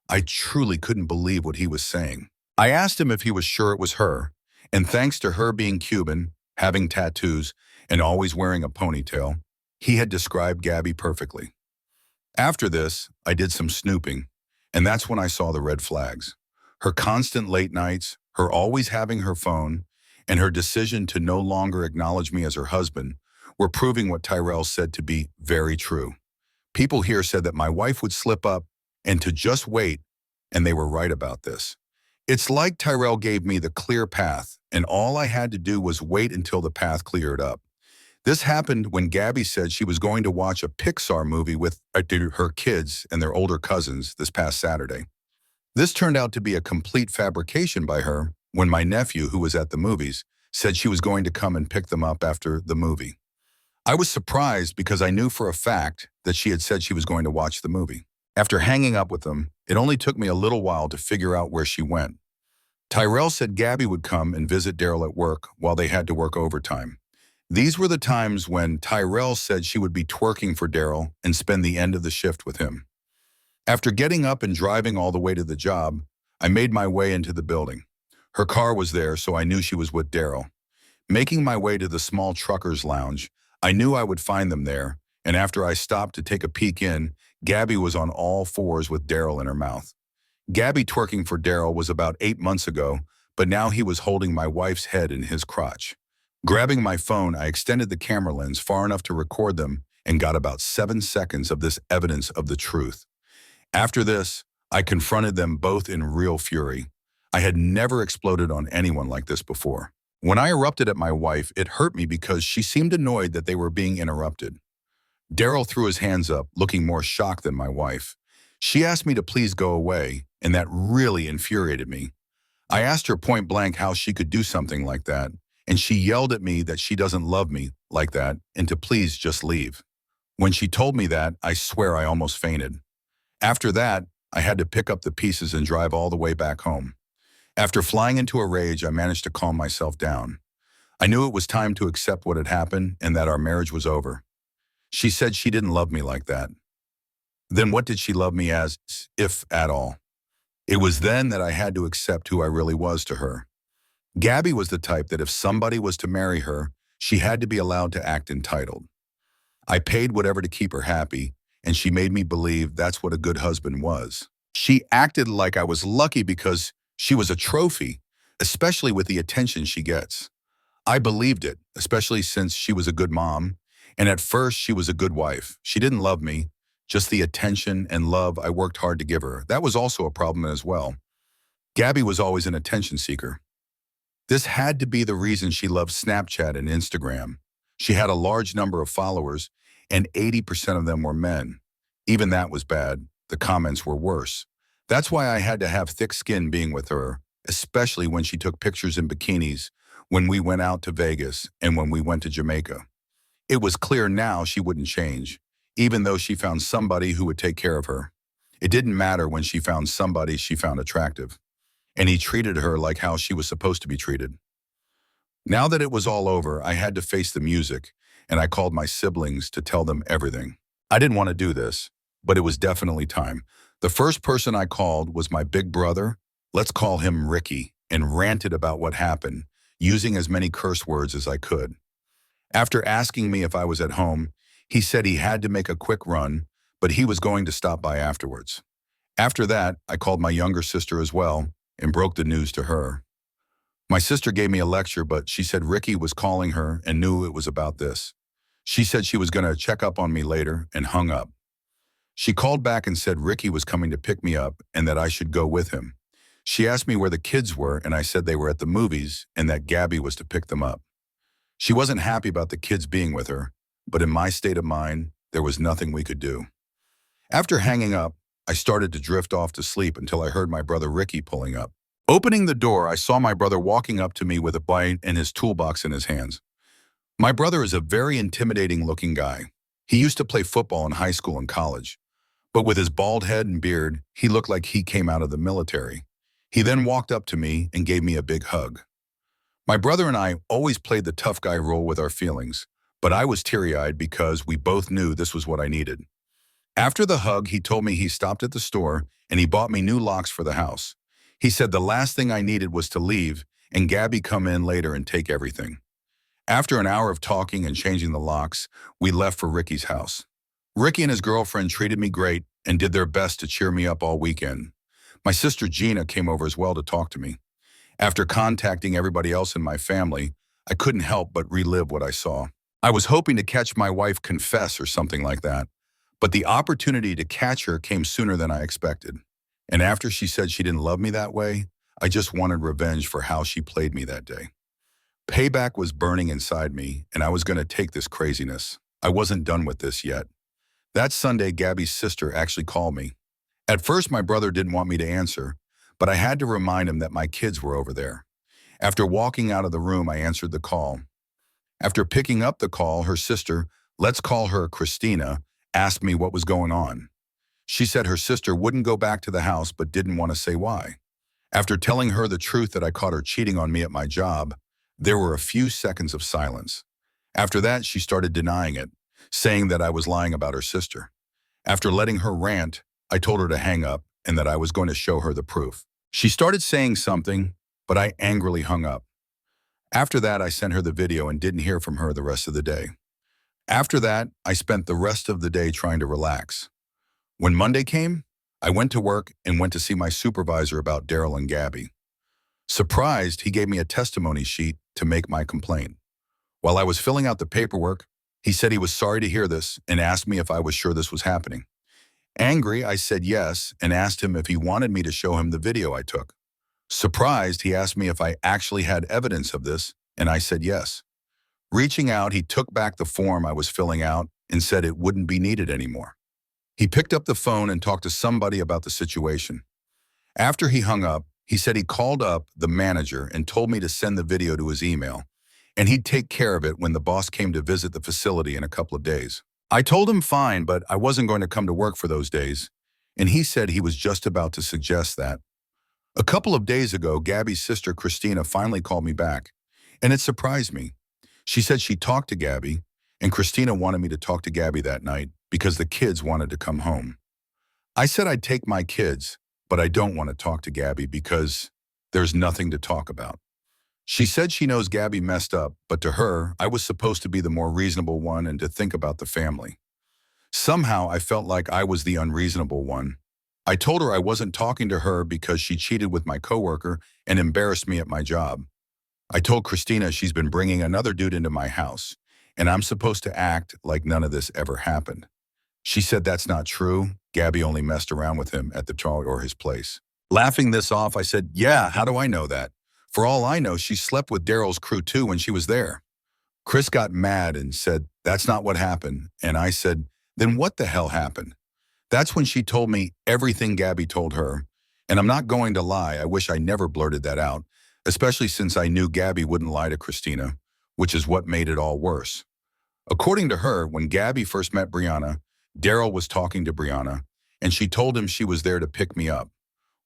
Speaker 1: I truly couldn't believe what he was saying. I asked him if he was sure it was her, and thanks to her being Cuban, having tattoos, and always wearing a ponytail, he had described Gabby perfectly. After this, I did some snooping, and that's when I saw the red flags. Her constant late nights, her always having her phone, and her decision to no longer acknowledge me as her husband were proving what Tyrell said to be very true. People here said that my wife would slip up and to just wait, and they were right about this. It's like Tyrell gave me the clear path, and all I had to do was wait until the path cleared up. This happened when Gabby said she was going to watch a Pixar movie with her kids and their older cousins this past Saturday. This turned out to be a complete fabrication by her when my nephew, who was at the movies, said she was going to come and pick them up after the movie. I was surprised because I knew for a fact that she had said she was going to watch the movie. After hanging up with them, it only took me a little while to figure out where she went. Tyrell said Gabby would come and visit Daryl at work while they had to work overtime. These were the times when Tyrell said she would be twerking for Daryl and spend the end of the shift with him. After getting up and driving all the way to the job, I made my way into the building. Her car was there, so I knew she was with Daryl. Making my way to the small truckers' lounge, I knew I would find them there, and after I stopped to take a peek in, Gabby was on all fours with Daryl in her mouth. Gabby twerking for Daryl was about 8 months ago, but now he was holding my wife's head in his crotch. Grabbing my phone, I extended the camera lens far enough to record them and got about 7 seconds of this evidence of the truth. After this, I confronted them both in real fury. I had never exploded on anyone like this before. When I erupted at my wife, it hurt me because she seemed annoyed that they were being interrupted. Daryl threw his hands up, looking more shocked than my wife. She asked me to please go away, and that really infuriated me. I asked her point blank how she could do something like that, and she yelled at me that she doesn't love me like that and to please just leave. When she told me that, I swear I almost fainted. After that, I had to pick up the pieces and drive all the way back home. After flying into a rage, I managed to calm myself down. I knew it was time to accept what had happened and that our marriage was over. She said she didn't love me like that. Then what did she love me as, if at all? It was then that I had to accept who I really was to her. Gabby was the type that if somebody was to marry her, she had to be allowed to act entitled. I paid whatever to keep her happy, and she made me believe that's what a good husband was. She acted like I was lucky because she was a trophy, especially with the attention she gets. I believed it, especially since she was a good mom, and at first she was a good wife. She didn't love me, just the attention and love I worked hard to give her. That was also a problem as well. Gabby was always an attention seeker. This had to be the reason she loved Snapchat and Instagram. She had a large number of followers, and 80% of them were men. Even that was bad. The comments were worse. That's why I had to have thick skin being with her, especially when she took pictures in bikinis, when we went out to Vegas, and when we went to Jamaica. It was clear now she wouldn't change, even though she found somebody who would take care of her. It didn't matter when she found somebody she found attractive, and he treated her like how she was supposed to be treated. Now that it was all over, I had to face the music, and I called my siblings to tell them everything. I didn't want to do this, but it was definitely time. The first person I called was my big brother, let's call him Ricky, and ranted about what happened, using as many curse words as I could. After asking me if I was at home, he said he had to make a quick run, but he was going to stop by afterwards. After that, I called my younger sister as well and broke the news to her. My sister gave me a lecture, but she said Ricky was calling her and knew it was about this. She said she was going to check up on me later and hung up. She called back and said Ricky was coming to pick me up and that I should go with him. She asked me where the kids were, and I said they were at the movies and that Gabby was to pick them up. She wasn't happy about the kids being with her, but in my state of mind, there was nothing we could do. After hanging up, I started to drift off to sleep until I heard my brother Ricky pulling up. Opening the door, I saw my brother walking up to me with a bite and his toolbox in his hands. My brother is a very intimidating-looking guy. He used to play football in high school and college, but with his bald head and beard, he looked like he came out of the military. He then walked up to me and gave me a big hug. My brother and I always played the tough guy role with our feelings, but I was teary-eyed because we both knew this was what I needed. After the hug, he told me he stopped at the store and he bought me new locks for the house. He said the last thing I needed was to leave and Gabby come in later and take everything. After an hour of talking and changing the locks, we left for Ricky's house. Ricky and his girlfriend treated me great and did their best to cheer me up all weekend. My sister Gina came over as well to talk to me. After contacting everybody else in my family, I couldn't help but relive what I saw. I was hoping to catch my wife confess or something like that, but the opportunity to catch her came sooner than I expected. And after she said she didn't love me that way, I just wanted revenge for how she played me that day. Payback was burning inside me, and I was going to take this craziness. I wasn't done with this yet. That Sunday, Gabby's sister actually called me. At first, my brother didn't want me to answer, but I had to remind him that my kids were over there. After walking out of the room, I answered the call. After picking up the call, her sister, let's call her Christina, asked me what was going on. She said her sister wouldn't go back to the house but didn't want to say why. After telling her the truth that I caught her cheating on me at my job, there were a few seconds of silence. After that, she started denying it, saying that I was lying about her sister. After letting her rant, I told her to hang up and that I was going to show her the proof. She started saying something, but I angrily hung up. After that, I sent her the video and didn't hear from her the rest of the day. After that, I spent the rest of the day trying to relax. When Monday came, I went to work and went to see my supervisor about Daryl and Gabby. Surprised, he gave me a testimony sheet to make my complaint. While I was filling out the paperwork, he said he was sorry to hear this and asked me if I was sure this was happening. Angry, I said yes and asked him if he wanted me to show him the video I took. Surprised, he asked me if I actually had evidence of this, and I said yes. Reaching out, he took back the form I was filling out and said it wouldn't be needed anymore. He picked up the phone and talked to somebody about the situation. After he hung up, he said he called up the manager and told me to send the video to his email, and he'd take care of it when the boss came to visit the facility in a couple of days. I told him fine, but I wasn't going to come to work for those days, and he said he was just about to suggest that. A couple of days ago, Gabby's sister Christina finally called me back, and it surprised me. She said she talked to Gabby, and Christina wanted me to talk to Gabby that night because the kids wanted to come home. I said I'd take my kids, but I don't want to talk to Gabby because there's nothing to talk about. She said she knows Gabby messed up, but to her, I was supposed to be the more reasonable one and to think about the family. Somehow, I felt like I was the unreasonable one. I told her I wasn't talking to her because she cheated with my coworker and embarrassed me at my job. I told Christina she's been bringing another dude into my house, and I'm supposed to act like none of this ever happened. She said that's not true. Gabby only messed around with him at the bar or his place. Laughing this off, I said, yeah, how do I know that? For all I know, she slept with Daryl's crew too when she was there. Chris got mad and said, that's not what happened. And I said, then what the hell happened? That's when she told me everything Gabby told her. And I'm not going to lie, I wish I never blurted that out, especially since I knew Gabby wouldn't lie to Christina, which is what made it all worse. According to her, when Gabby first met Brianna, Daryl was talking to Brianna, and she told him she was there to pick me up.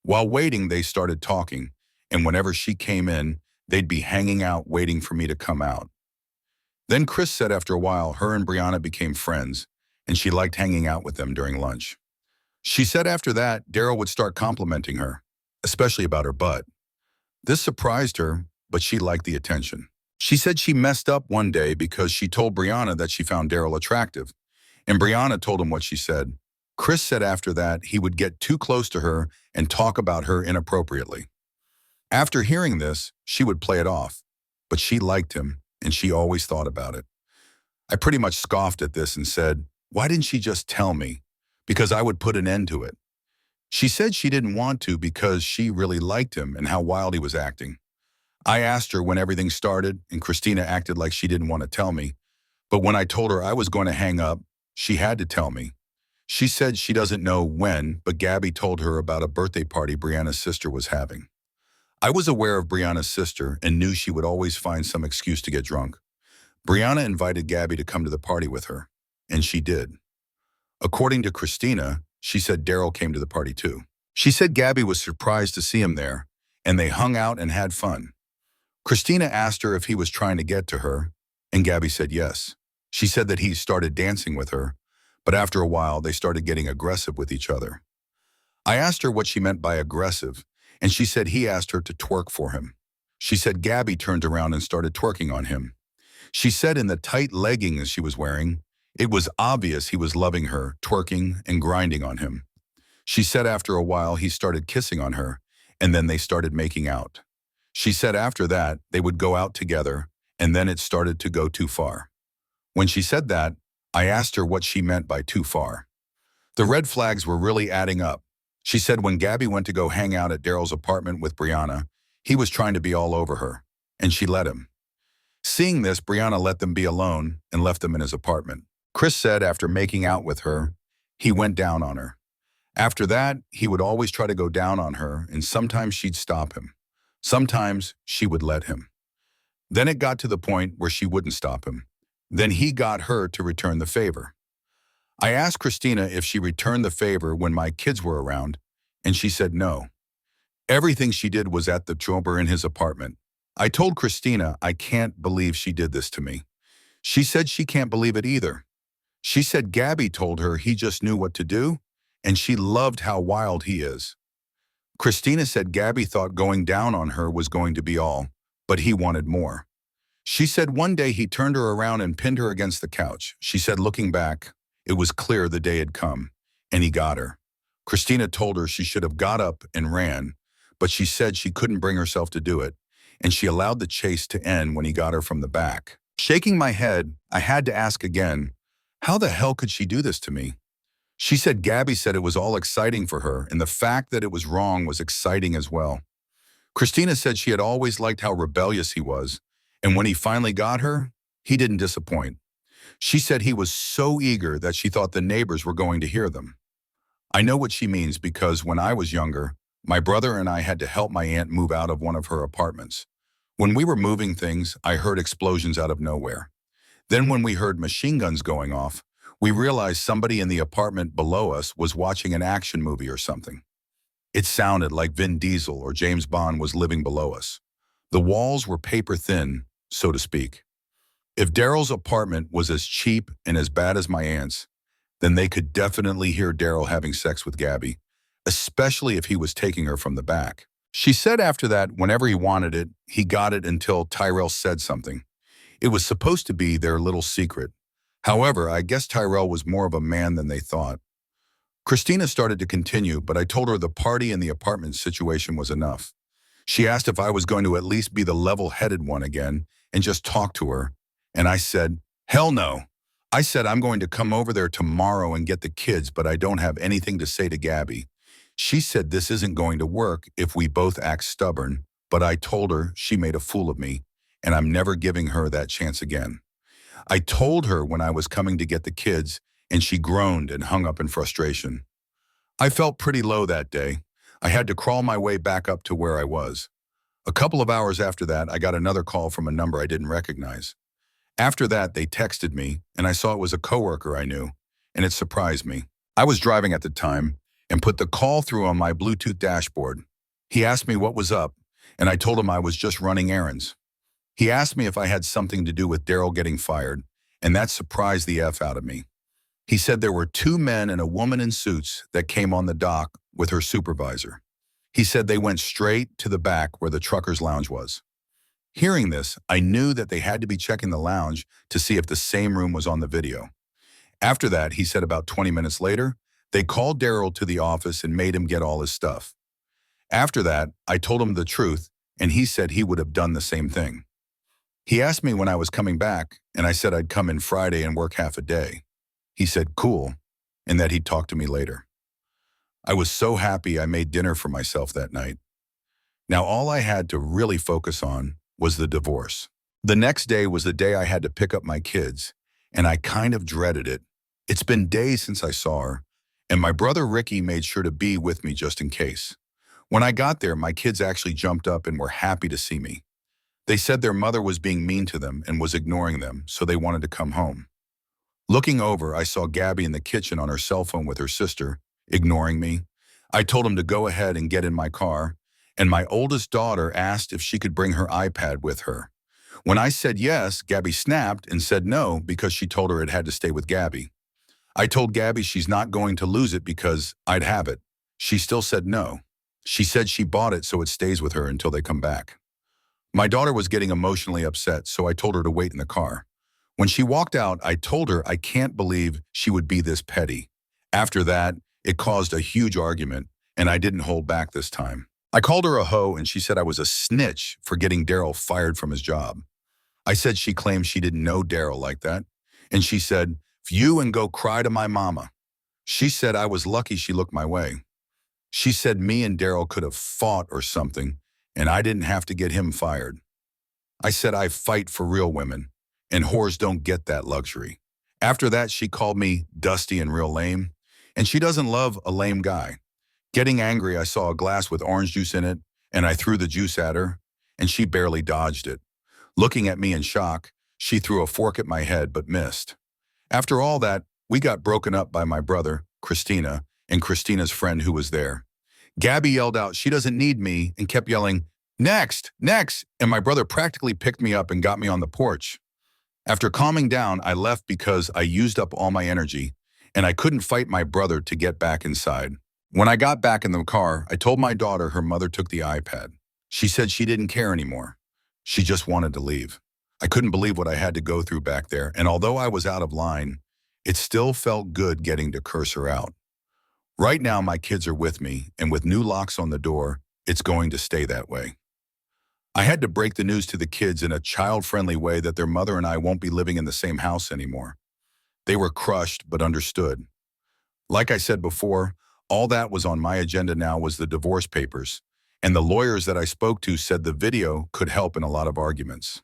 Speaker 1: While waiting, they started talking, and whenever she came in, they'd be hanging out waiting for me to come out. Then Chris said after a while, her and Brianna became friends, and she liked hanging out with them during lunch. She said after that, Daryl would start complimenting her, especially about her butt. This surprised her, but she liked the attention. She said she messed up one day because she told Brianna that she found Daryl attractive, and Brianna told him what she said. Chris said after that he would get too close to her and talk about her inappropriately. After hearing this, she would play it off, but she liked him, and she always thought about it. I pretty much scoffed at this and said, why didn't she just tell me? Because I would put an end to it. She said she didn't want to because she really liked him and how wild he was acting. I asked her when everything started, and Christina acted like she didn't want to tell me. But when I told her I was going to hang up, she had to tell me. She said she doesn't know when, but Gabby told her about a birthday party Brianna's sister was having. I was aware of Brianna's sister and knew she would always find some excuse to get drunk. Brianna invited Gabby to come to the party with her, and she did. According to Christina, she said Daryl came to the party too. She said Gabby was surprised to see him there, and they hung out and had fun. Christina asked her if he was trying to get to her, and Gabby said yes. She said that he started dancing with her, but after a while they started getting aggressive with each other. I asked her what she meant by aggressive, and she said he asked her to twerk for him. She said Gabby turned around and started twerking on him. She said in the tight leggings she was wearing, it was obvious he was loving her, twerking and grinding on him. She said after a while he started kissing on her, and then they started making out. She said after that they would go out together, and then it started to go too far. When she said that, I asked her what she meant by too far. The red flags were really adding up. She said when Gabby went to go hang out at Daryl's apartment with Brianna, he was trying to be all over her, and she let him. Seeing this, Brianna let them be alone and left them in his apartment. Chris said after making out with her, he went down on her. After that, he would always try to go down on her, and sometimes she'd stop him. Sometimes she would let him. Then it got to the point where she wouldn't stop him. Then he got her to return the favor. I asked Christina if she returned the favor when my kids were around, and she said no. Everything she did was at the chopper in his apartment. I told Christina I can't believe she did this to me. She said she can't believe it either. She said Gabby told her he just knew what to do, and she loved how wild he is. Christina said Gabby thought going down on her was going to be all, but he wanted more. She said one day he turned her around and pinned her against the couch. She said looking back, it was clear the day had come, and he got her. Christina told her she should have got up and ran, but she said she couldn't bring herself to do it, and she allowed the chase to end when he got her from the back. Shaking my head, I had to ask again, how the hell could she do this to me? She said Gabby said it was all exciting for her, and the fact that it was wrong was exciting as well. Christina said she had always liked how rebellious he was, and when he finally got her, he didn't disappoint. She said he was so eager that she thought the neighbors were going to hear them. I know what she means because when I was younger, my brother and I had to help my aunt move out of one of her apartments. When we were moving things, I heard explosions out of nowhere. Then when we heard machine guns going off, we realized somebody in the apartment below us was watching an action movie or something. It sounded like Vin Diesel or James Bond was living below us. The walls were paper thin, so to speak. If Daryl's apartment was as cheap and as bad as my aunt's, then they could definitely hear Daryl having sex with Gabby, especially if he was taking her from the back. She said after that, whenever he wanted it, he got it until Tyrell said something. It was supposed to be their little secret. However, I guess Tyrell was more of a man than they thought. Christina started to continue, but I told her the party and the apartment situation was enough. She asked if I was going to at least be the level-headed one again and just talk to her, and I said, hell no. I said I'm going to come over there tomorrow and get the kids, but I don't have anything to say to Gabby. She said this isn't going to work if we both act stubborn, but I told her she made a fool of me, and I'm never giving her that chance again. I told her when I was coming to get the kids, and she groaned and hung up in frustration. I felt pretty low that day. I had to crawl my way back up to where I was. A couple of hours after that, I got another call from a number I didn't recognize. After that, they texted me, and I saw it was a coworker I knew, and it surprised me. I was driving at the time and put the call through on my Bluetooth dashboard. He asked me what was up, and I told him I was just running errands. He asked me if I had something to do with Daryl getting fired, and that surprised the F out of me. He said there were 2 men and a woman in suits that came on the dock with her supervisor. He said they went straight to the back where the trucker's lounge was. Hearing this, I knew that they had to be checking the lounge to see if the same room was on the video. After that, he said about 20 minutes later, they called Daryl to the office and made him get all his stuff. After that, I told him the truth, and he said he would have done the same thing. He asked me when I was coming back, and I said I'd come in Friday and work half a day. He said cool, and that he'd talk to me later. I was so happy I made dinner for myself that night. Now all I had to really focus on was the divorce. The next day was the day I had to pick up my kids, and I kind of dreaded it. It's been days since I saw her, and my brother Ricky made sure to be with me just in case. When I got there, my kids actually jumped up and were happy to see me. They said their mother was being mean to them and was ignoring them, so they wanted to come home. Looking over, I saw Gabby in the kitchen on her cell phone with her sister, ignoring me. I told him to go ahead and get in my car, and my oldest daughter asked if she could bring her iPad with her. When I said yes, Gabby snapped and said no because she told her it had to stay with Gabby. I told Gabby she's not going to lose it because I'd have it. She still said no. She said she bought it so it stays with her until they come back. My daughter was getting emotionally upset, so I told her to wait in the car. When she walked out, I told her I can't believe she would be this petty. After that, it caused a huge argument, and I didn't hold back this time. I called her a hoe, and she said I was a snitch for getting Daryl fired from his job. I said she claimed she didn't know Daryl like that, and she said, "You and go cry to my mama." She said I was lucky she looked my way. She said me and Daryl could have fought or something, and I didn't have to get him fired. I said I fight for real women, and whores don't get that luxury. After that, she called me dusty and real lame, and she doesn't love a lame guy. Getting angry, I saw a glass with orange juice in it, and I threw the juice at her, and she barely dodged it. Looking at me in shock, she threw a fork at my head but missed. After all that, we got broken up by my brother, Christina, and Christina's friend who was there. Gabby yelled out she doesn't need me and kept yelling, "Next, next," and my brother practically picked me up and got me on the porch. After calming down, I left because I used up all my energy, and I couldn't fight my brother to get back inside. When I got back in the car, I told my daughter her mother took the iPad. She said she didn't care anymore. She just wanted to leave. I couldn't believe what I had to go through back there, and although I was out of line, it still felt good getting to curse her out. Right now, my kids are with me, and with new locks on the door, it's going to stay that way. I had to break the news to the kids in a child-friendly way that their mother and I won't be living in the same house anymore. They were crushed but understood. Like I said before, all that was on my agenda now was the divorce papers, and the lawyers that I spoke to said the video could help in a lot of arguments.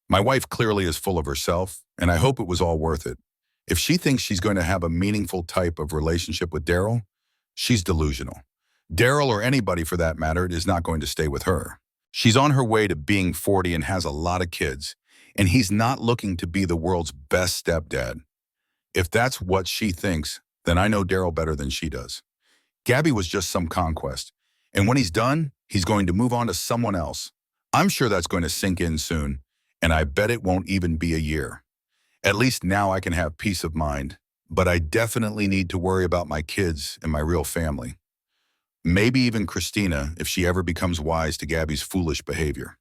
Speaker 1: My wife clearly is full of herself, and I hope it was all worth it. If she thinks she's going to have a meaningful type of relationship with Daryl, she's delusional. Daryl, or anybody for that matter, is not going to stay with her. She's on her way to being 40 and has a lot of kids, and he's not looking to be the world's best stepdad. If that's what she thinks, then I know Daryl better than she does. Gabby was just some conquest, and when he's done, he's going to move on to someone else. I'm sure that's going to sink in soon, and I bet it won't even be a year. At least now I can have peace of mind, but I definitely need to worry about my kids and my real family. Maybe even Christina if she ever becomes wise to Gabby's foolish behavior.